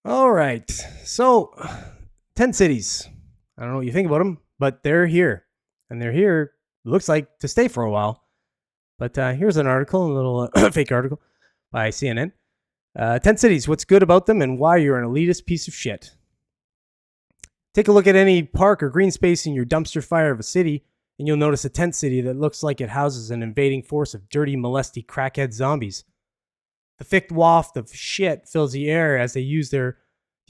All right. So, tent cities. I don't know what you think about them, but they're here. And they're here, looks like, to stay for a while. But here's an article, a little fake article by CNN. Tent cities, what's good about them and why you're an elitist piece of shit. Take a look at any park or green space in your dumpster fire of a city, and you'll notice a tent city that looks like it houses an invading force of dirty, molesty, crackhead zombies. The thick waft of shit fills the air as they use the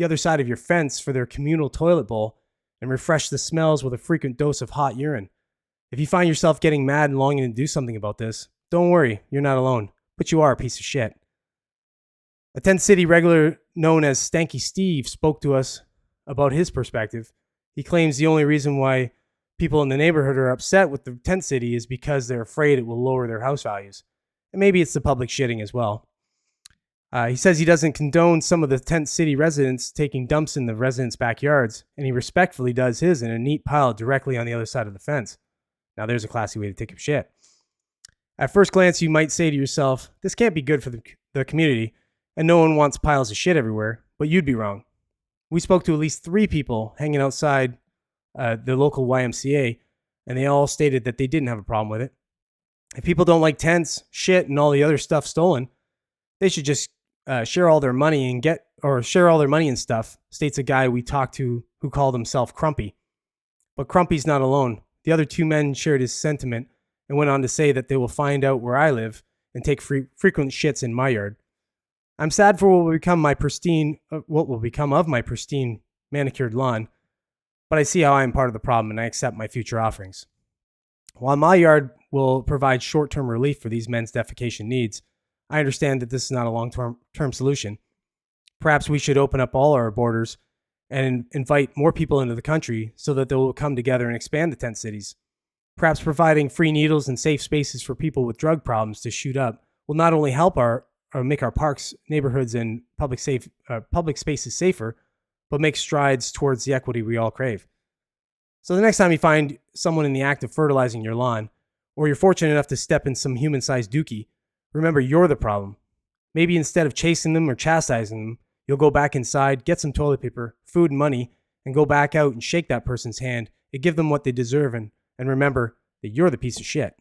other side of your fence for their communal toilet bowl and refresh the smells with a frequent dose of hot urine. If you find yourself getting mad and longing to do something about this, don't worry, you're not alone, but you are a piece of shit. A tent city regular known as Stanky Steve spoke to us about his perspective. He claims the only reason why people in the neighborhood are upset with the tent city is because they're afraid it will lower their house values. And maybe it's the public shitting as well. He says he doesn't condone some of the tent city residents taking dumps in the residents' backyards, and he respectfully does his in a neat pile directly on the other side of the fence. Now there's a classy way to take a shit. At first glance, you might say to yourself, this can't be good for the community, and no one wants piles of shit everywhere, but you'd be wrong. We spoke to at least 3 people hanging outside the local YMCA, and they all stated that they didn't have a problem with it. If people don't like tents, shit, and all the other stuff stolen, they should just share all their money and stuff, states a guy we talked to who called himself Crumpy. But Crumpy's not alone. The other 2 men shared his sentiment and went on to say that they will find out where I live and take frequent shits in my yard. I'm sad for what will become of my pristine manicured lawn, but I see how I am part of the problem and I accept my future offerings. While my yard will provide short-term relief for these men's defecation needs, I understand that this is not a long-term solution. Perhaps we should open up all our borders and invite more people into the country so that they will come together and expand the tent cities. Perhaps providing free needles and safe spaces for people with drug problems to shoot up will not only help make our parks, neighborhoods, and public spaces safer, but make strides towards the equity we all crave. So the next time you find someone in the act of fertilizing your lawn, or you're fortunate enough to step in some human-sized dookie, remember you're the problem. Maybe instead of chasing them or chastising them, you'll go back inside, get some toilet paper, food, and money, and go back out and shake that person's hand and give them what they deserve, and remember that you're the piece of shit.